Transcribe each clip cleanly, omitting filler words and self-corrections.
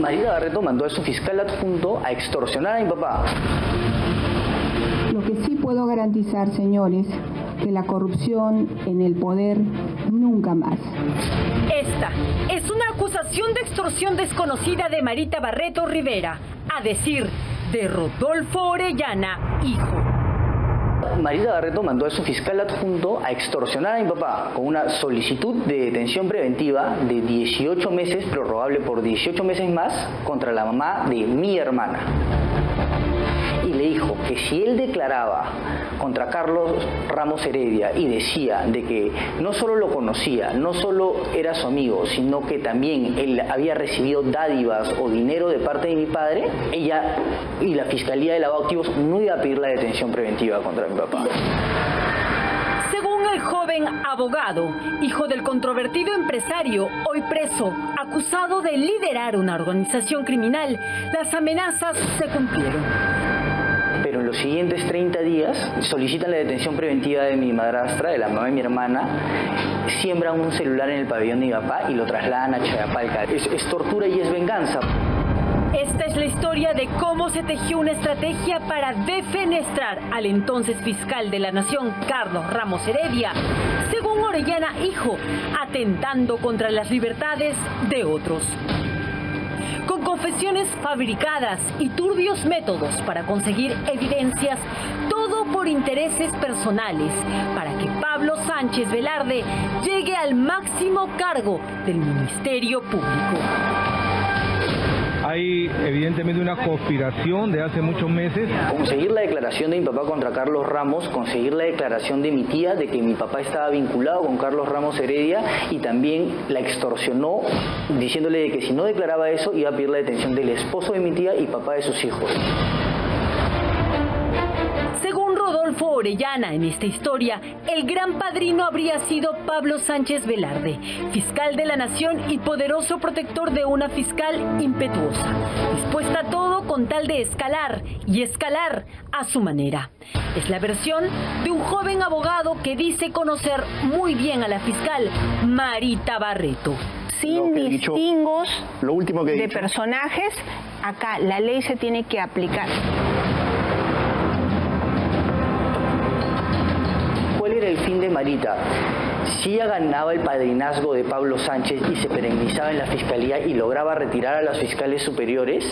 Marita Barreto mandó a su fiscal adjunto a extorsionar a mi papá. Lo que sí puedo garantizar, señores, que la corrupción en el poder nunca más. Esta es una acusación de extorsión desconocida de Marita Barreto Rivera, a decir de Rodolfo Orellana, hijo. Marita Barreto mandó a su fiscal adjunto a extorsionar a mi papá con una solicitud de detención preventiva de 18 meses, prorrogable por 18 meses más, contra la mamá de mi hermana. Y le dijo que si él declaraba contra Carlos Ramos Heredia y decía de que no solo lo conocía, no solo era su amigo, sino que también él había recibido dádivas o dinero de parte de mi padre, ella y la Fiscalía de Lavado de Activos no iba a pedir la detención preventiva contra mi papá. Según el joven abogado, hijo del controvertido empresario, hoy preso, acusado de liderar una organización criminal, las amenazas se cumplieron. Pero en los siguientes 30 días solicitan la detención preventiva de mi madrastra, de la mamá de mi hermana, siembran un celular en el pabellón de mi papá y lo trasladan a Chayapalca. Es tortura y es venganza. Esta es la historia de cómo se tejió una estrategia para defenestrar al entonces fiscal de la Nación, Carlos Ramos Heredia, según Orellana, hijo, atentando contra las libertades de otros. Con confesiones fabricadas y turbios métodos para conseguir evidencias, todo por intereses personales, para que Pablo Sánchez Velarde llegue al máximo cargo del Ministerio Público. Hay evidentemente una conspiración de hace muchos meses. Conseguir la declaración de mi papá contra Carlos Ramos, conseguir la declaración de mi tía de que mi papá estaba vinculado con Carlos Ramos Heredia y también la extorsionó diciéndole de que si no declaraba eso iba a pedir la detención del esposo de mi tía y papá de sus hijos. Rodolfo Orellana, en esta historia, el gran padrino habría sido Pablo Sánchez Velarde, fiscal de la Nación y poderoso protector de una fiscal impetuosa, dispuesta a todo con tal de escalar y escalar a su manera. Es la versión de un joven abogado que dice conocer muy bien a la fiscal Marita Barreto. Sin distingos de personajes, acá la ley se tiene que aplicar. ¿Cuál era el fin de Marita? Si ella ganaba el padrinazgo de Pablo Sánchez y se perennizaba en la fiscalía y lograba retirar a los fiscales superiores,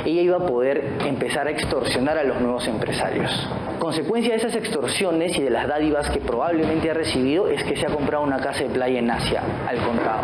ella iba a poder empezar a extorsionar a los nuevos empresarios. Consecuencia de esas extorsiones y de las dádivas que probablemente ha recibido es que se ha comprado una casa de playa en Asia, al contado.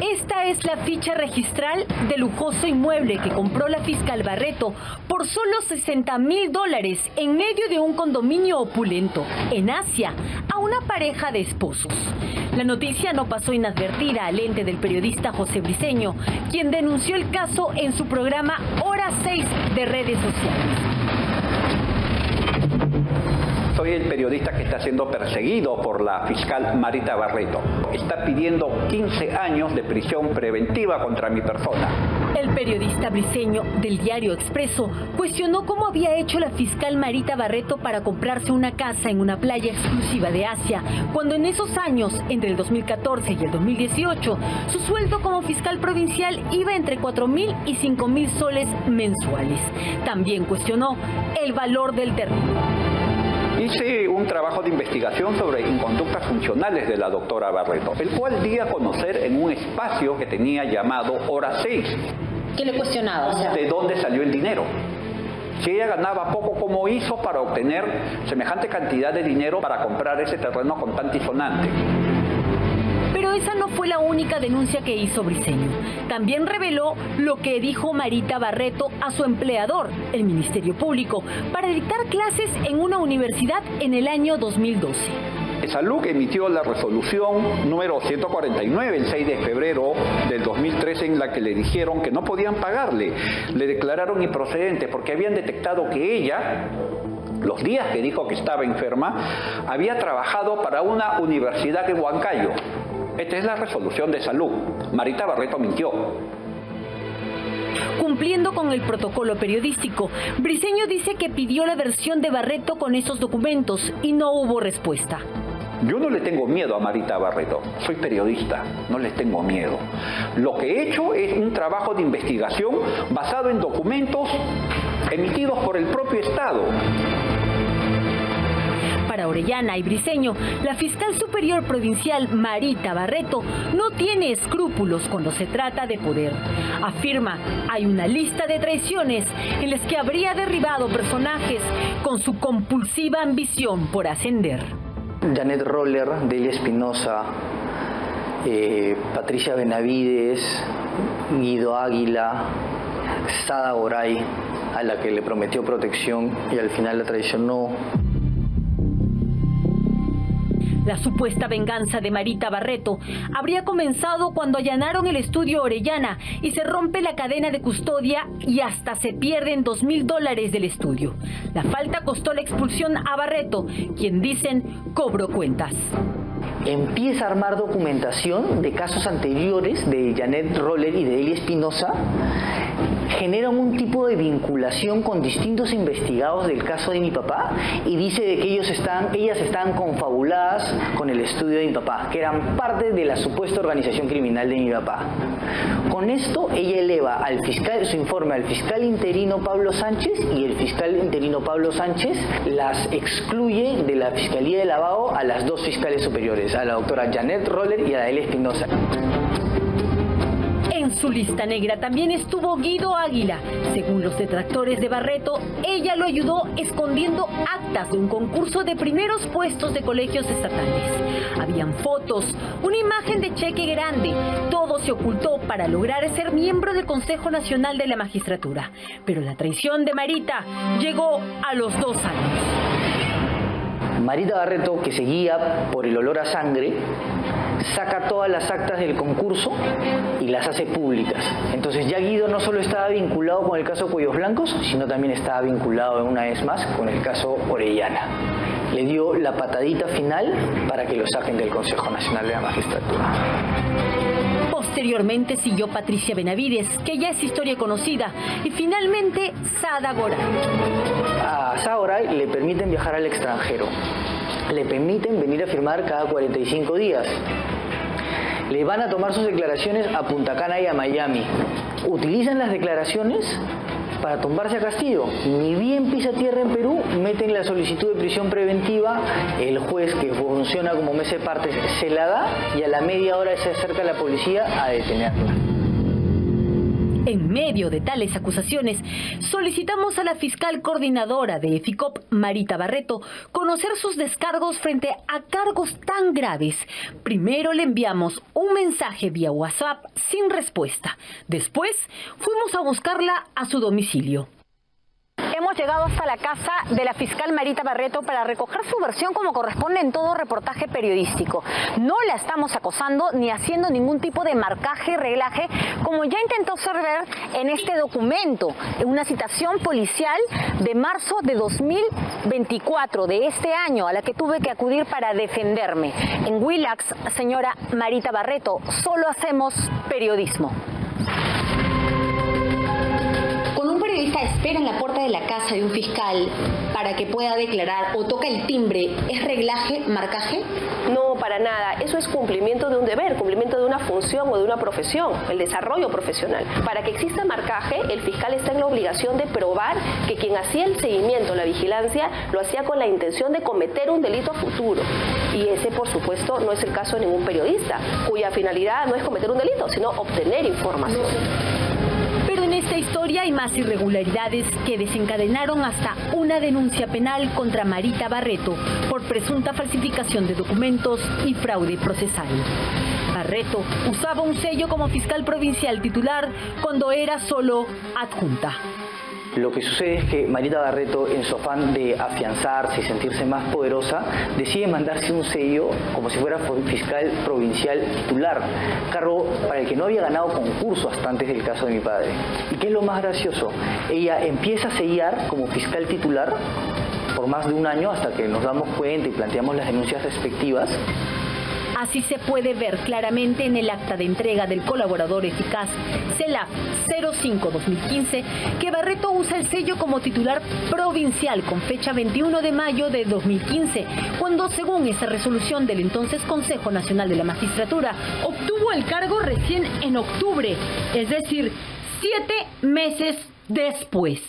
Esta es la ficha registral del lujoso inmueble que compró la fiscal Barreto por solo $60,000 en medio de un condominio opulento en Asia a una pareja de esposos. La noticia no pasó inadvertida al ente del periodista José Briceño, quien denunció el caso en su programa Hora 6 de redes sociales. Soy el periodista que está siendo perseguido por la fiscal Marita Barreto. Está pidiendo 15 años de prisión preventiva contra mi persona. El periodista briceño del diario Expreso cuestionó cómo había hecho la fiscal Marita Barreto para comprarse una casa en una playa exclusiva de Asia, cuando en esos años, entre el 2014 y el 2018, su sueldo como fiscal provincial iba entre 4,000 y 5,000 soles mensuales. También cuestionó el valor del terreno. Hice un trabajo de investigación sobre inconductas funcionales de la doctora Barreto, el cual di a conocer en un espacio que tenía llamado Hora 6. ¿Qué le cuestionaba? ¿De dónde salió el dinero? Si ella ganaba poco, ¿cómo hizo para obtener semejante cantidad de dinero para comprar ese terreno con tan tisonante? Pero esa no fue la única denuncia que hizo Briceño. También reveló lo que dijo Marita Barreto a su empleador, el Ministerio Público, para dictar clases en una universidad en el año 2012. Salud emitió la resolución número 149 el 6 de febrero del 2013 en la que le dijeron que no podían pagarle. Le declararon improcedente porque habían detectado que ella, los días que dijo que estaba enferma, había trabajado para una universidad de Huancayo. Esta es la resolución de Salud. Marita Barreto mintió. Cumpliendo con el protocolo periodístico, Briceño dice que pidió la versión de Barreto con esos documentos y no hubo respuesta. Yo no le tengo miedo a Marita Barreto, soy periodista, no les tengo miedo. Lo que he hecho es un trabajo de investigación basado en documentos emitidos por el propio Estado. Para Orellana y Briceño, la fiscal superior provincial Marita Barreto no tiene escrúpulos cuando se trata de poder. Afirma, hay una lista de traiciones en las que habría derribado personajes con su compulsiva ambición por ascender. Janet Roller, Delia Espinosa, Patricia Benavides, Guido Águila, Sada Goray, a la que le prometió protección y al final la traicionó. La supuesta venganza de Marita Barreto habría comenzado cuando allanaron el estudio Orellana y se rompe la cadena de custodia y hasta se pierden $2,000 del estudio. La falta costó la expulsión a Barreto, quien dicen cobró cuentas. Empieza a armar documentación de casos anteriores de Janet Roller y de Delia Espinosa. Generan un tipo de vinculación con distintos investigados del caso de mi papá y dice de que ellas están confabuladas con el estudio de mi papá, que eran parte de la supuesta organización criminal de mi papá. Con esto ella eleva su informe al fiscal interino Pablo Sánchez y el fiscal interino Pablo Sánchez las excluye de la Fiscalía de Lavado a las dos fiscales superiores, a la doctora Janet Roller y a Delia Espinosa. En su lista negra también estuvo Guido Águila. Según los detractores de Barreto, ella lo ayudó escondiendo actas de un concurso de primeros puestos de colegios estatales. Habían fotos, una imagen de cheque grande. Todo se ocultó para lograr ser miembro del Consejo Nacional de la Magistratura. Pero la traición de Marita llegó a los 2 años. Marita Barreto, que seguía por el olor a sangre, saca todas las actas del concurso y las hace públicas. Entonces ya Guido no solo estaba vinculado con el caso Cuellos Blancos, sino también estaba vinculado una vez más con el caso Orellana. Le dio la patadita final para que lo saquen del Consejo Nacional de la Magistratura. Posteriormente siguió Patricia Benavides, que ya es historia conocida, y finalmente Sada Goray. A Sada Goray le permiten viajar al extranjero. Le permiten venir a firmar cada 45 días. Le van a tomar sus declaraciones a Punta Cana y a Miami. Utilizan las declaraciones para tumbarse a Castillo. Ni bien pisa tierra en Perú, meten la solicitud de prisión preventiva, el juez, que funciona como mes de partes, se la da y a la media hora se acerca la policía a detenerla. En medio de tales acusaciones, solicitamos a la fiscal coordinadora de EFICOP, Marita Barreto, conocer sus descargos frente a cargos tan graves. Primero le enviamos un mensaje vía WhatsApp sin respuesta. Después, fuimos a buscarla a su domicilio. Hemos llegado hasta la casa de la fiscal Marita Barreto para recoger su versión como corresponde en todo reportaje periodístico. No la estamos acosando ni haciendo ningún tipo de marcaje y reglaje, como ya intentó observar en este documento, en una citación policial de marzo de 2024, de este año, a la que tuve que acudir para defenderme. En Willax, señora Marita Barreto, solo hacemos periodismo. Espera en la puerta de la casa de un fiscal para que pueda declarar o toca el timbre, ¿es reglaje, marcaje? No, para nada. Eso es cumplimiento de un deber, cumplimiento de una función o de una profesión, el desarrollo profesional. Para que exista marcaje, el fiscal está en la obligación de probar que quien hacía el seguimiento, la vigilancia, lo hacía con la intención de cometer un delito a futuro. Y ese, por supuesto, no es el caso de ningún periodista, cuya finalidad no es cometer un delito, sino obtener información. Pero en esta historia hay más irregularidades que desencadenaron hasta una denuncia penal contra Marita Barreto por presunta falsificación de documentos y fraude procesal. Barreto usaba un sello como fiscal provincial titular cuando era solo adjunta. Lo que sucede es que Marita Barreto, en su afán de afianzarse y sentirse más poderosa, decide mandarse un sello como si fuera fiscal provincial titular, cargo para el que no había ganado concurso hasta antes del caso de mi padre. ¿Y qué es lo más gracioso? Ella empieza a sellar como fiscal titular por más de un año hasta que nos damos cuenta y planteamos las denuncias respectivas. Así se puede ver claramente en el acta de entrega del colaborador eficaz CELAF 05-2015 que Barreto usa el sello como titular provincial con fecha 21 de mayo de 2015, cuando según esa resolución del entonces Consejo Nacional de la Magistratura obtuvo el cargo recién en octubre, es decir, 7 meses después.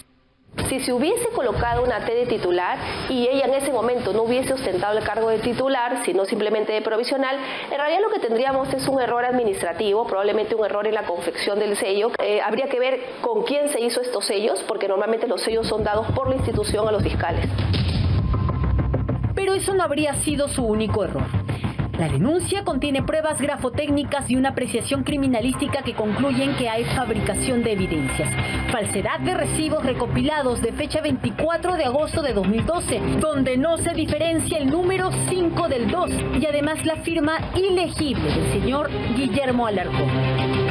Si se hubiese colocado una T de titular y ella en ese momento no hubiese ostentado el cargo de titular, sino simplemente de provisional, en realidad lo que tendríamos es un error administrativo, probablemente un error en la confección del sello. Habría que ver con quién se hizo estos sellos, porque normalmente los sellos son dados por la institución a los fiscales. Pero eso no habría sido su único error. La denuncia contiene pruebas grafotécnicas y una apreciación criminalística que concluyen que hay fabricación de evidencias, falsedad de recibos recopilados de fecha 24 de agosto de 2012, donde no se diferencia el número 5 del 2 y además la firma ilegible del señor Guillermo Alarcón.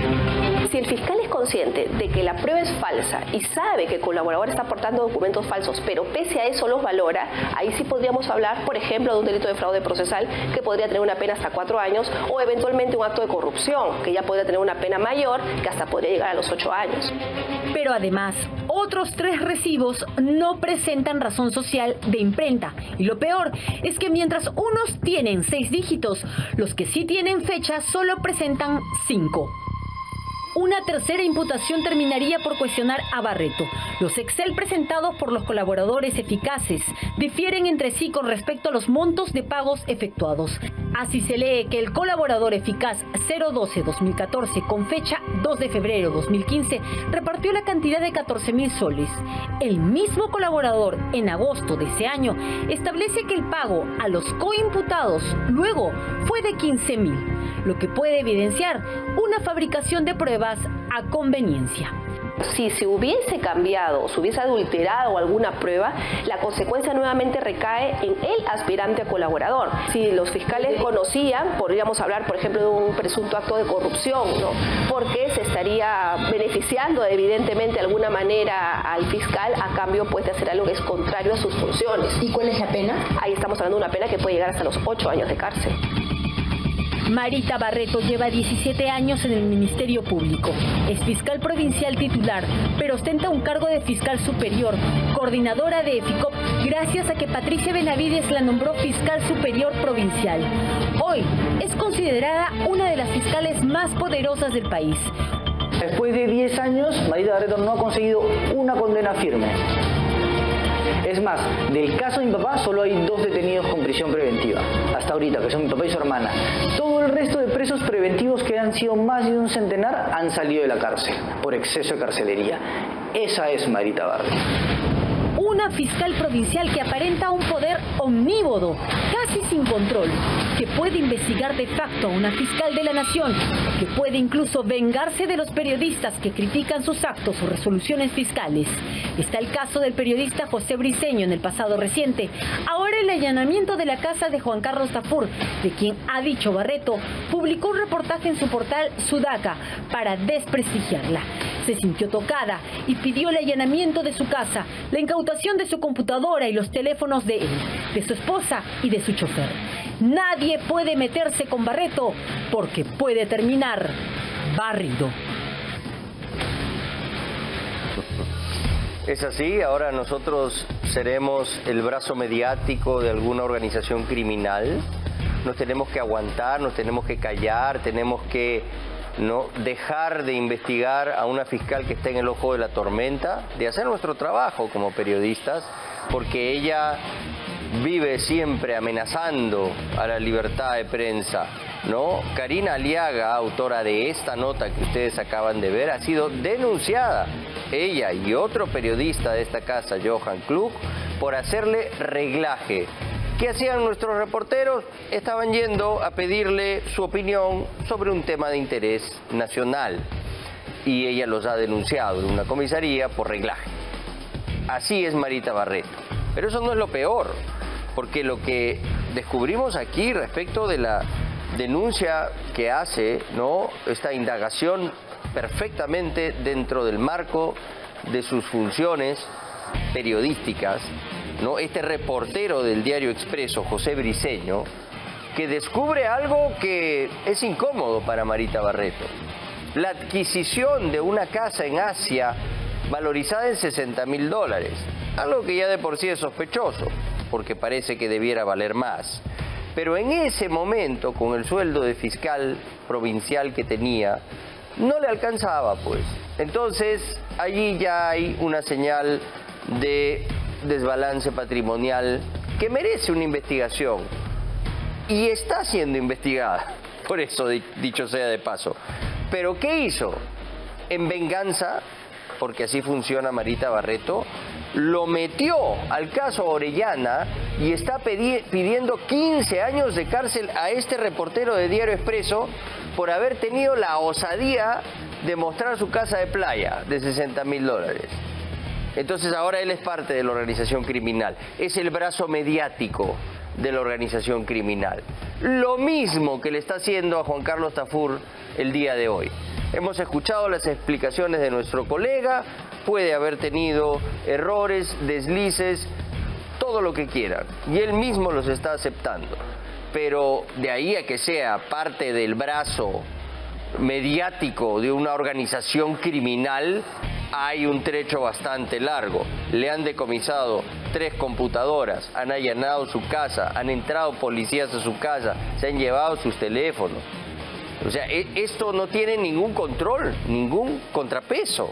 Si el fiscal es consciente de que la prueba es falsa y sabe que el colaborador está aportando documentos falsos, pero pese a eso los valora, ahí sí podríamos hablar, por ejemplo, de un delito de fraude procesal que podría tener una pena hasta 4 años o eventualmente un acto de corrupción que ya podría tener una pena mayor que hasta podría llegar a los 8 años. Pero además, otros 3 recibos no presentan razón social de imprenta. Y lo peor es que mientras unos tienen 6 dígitos, los que sí tienen fecha solo presentan 5. Una tercera imputación terminaría por cuestionar a Barreto. Los Excel presentados por los colaboradores eficaces difieren entre sí con respecto a los montos de pagos efectuados. Así se lee que el colaborador eficaz 012-2014 con fecha 2 de febrero 2015 repartió la cantidad de 14.000 soles. El mismo colaborador en agosto de ese año establece que el pago a los coimputados luego fue de 15.000, lo que puede evidenciar una fabricación de pruebas a conveniencia. Si se hubiese cambiado o se hubiese adulterado alguna prueba, la consecuencia nuevamente recae en el aspirante a colaborador. Si los fiscales conocían, podríamos hablar, por ejemplo, de un presunto acto de corrupción, ¿no? Porque se estaría beneficiando evidentemente de alguna manera al fiscal a cambio pues, de hacer algo que es contrario a sus funciones. ¿Y cuál es la pena? Ahí estamos hablando de una pena que puede llegar hasta los 8 años de cárcel. Marita Barreto lleva 17 años en el Ministerio Público. Es fiscal provincial titular, pero ostenta un cargo de fiscal superior, coordinadora de EFICOP, gracias a que Patricia Benavides la nombró fiscal superior provincial. Hoy es considerada una de las fiscales más poderosas del país. Después de 10 años, Marita Barreto no ha conseguido una condena firme. Es más, del caso de mi papá solo hay 2 detenidos con prisión preventiva, hasta ahorita, que son mi papá y su hermana. Todo el resto de presos preventivos, que han sido más de un centenar, han salido de la cárcel por exceso de carcelería. Esa es Marita Barreto. Una fiscal provincial que aparenta un poder omnívodo, casi sin control, que puede investigar de facto a una fiscal de la nación, que puede incluso vengarse de los periodistas que critican sus actos o resoluciones fiscales. Está el caso del periodista José Briceño en el pasado reciente. Ahora el allanamiento de la casa de Juan Carlos Tafur, de quien ha dicho Barreto, publicó un reportaje en su portal Sudaca para desprestigiarla. Se sintió tocada y pidió el allanamiento de su casa, la incautación de su computadora y los teléfonos de él, de su esposa y de su chofer. Nadie puede meterse con Barreto porque puede terminar barrido. Es así, ahora nosotros seremos el brazo mediático de alguna organización criminal. Nos tenemos que aguantar, nos tenemos que callar, tenemos que no dejar de investigar a una fiscal que está en el ojo de la tormenta, de hacer nuestro trabajo como periodistas, porque ella vive siempre amenazando a la libertad de prensa, ¿no? Karina Aliaga, autora de esta nota que ustedes acaban de ver, ha sido denunciada, ella y otro periodista de esta casa, Johan Klug, por hacerle reglaje. ¿Qué hacían nuestros reporteros? Estaban yendo a pedirle su opinión sobre un tema de interés nacional y ella los ha denunciado en una comisaría por reglaje. Así es Marita Barreto. Pero eso no es lo peor, porque lo que descubrimos aquí respecto de la denuncia que hace, ¿no?, esta indagación perfectamente dentro del marco de sus funciones periodísticas, ¿no? Este reportero del diario Expreso, José Briceño, que descubre algo que es incómodo para Marita Barreto. La adquisición de una casa en Asia valorizada en $60.000, algo que ya de por sí es sospechoso, porque parece que debiera valer más. Pero en ese momento, con el sueldo de fiscal provincial que tenía, no le alcanzaba, pues. Entonces, allí ya hay una señal de desbalance patrimonial que merece una investigación y está siendo investigada, por eso dicho sea de paso. ¿Pero qué hizo? En venganza, porque así funciona Marita Barreto, lo metió al caso Orellana y está pidiendo 15 años de cárcel a este reportero de Diario Expreso por haber tenido la osadía de mostrar su casa de playa de $60.000. Entonces ahora él es parte de la organización criminal, es el brazo mediático de la organización criminal. Lo mismo que le está haciendo a Juan Carlos Tafur el día de hoy. Hemos escuchado las explicaciones de nuestro colega, puede haber tenido errores, deslices, todo lo que quieran, y él mismo los está aceptando. Pero de ahí a que sea parte del brazo mediático de una organización criminal, hay un trecho bastante largo. Le han decomisado 3 computadoras, han allanado su casa, han entrado policías a su casa, se han llevado sus teléfonos. O sea, esto no tiene ningún control, ningún contrapeso.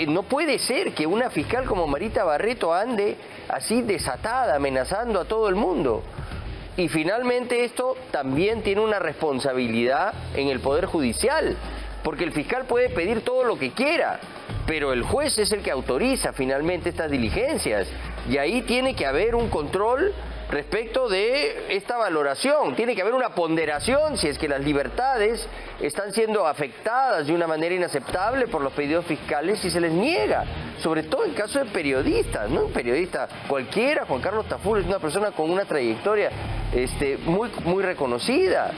No puede ser que una fiscal como Marita Barreto ande así desatada, amenazando a todo el mundo. Y finalmente esto también tiene una responsabilidad en el Poder Judicial, porque el fiscal puede pedir todo lo que quiera, pero el juez es el que autoriza finalmente estas diligencias, y ahí tiene que haber un control respecto de esta valoración, tiene que haber una ponderación si es que las libertades están siendo afectadas de una manera inaceptable por los pedidos fiscales y se les niega, sobre todo en caso de periodistas, ¿no? Un periodista cualquiera, Juan Carlos Tafur es una persona con una trayectoria muy reconocida.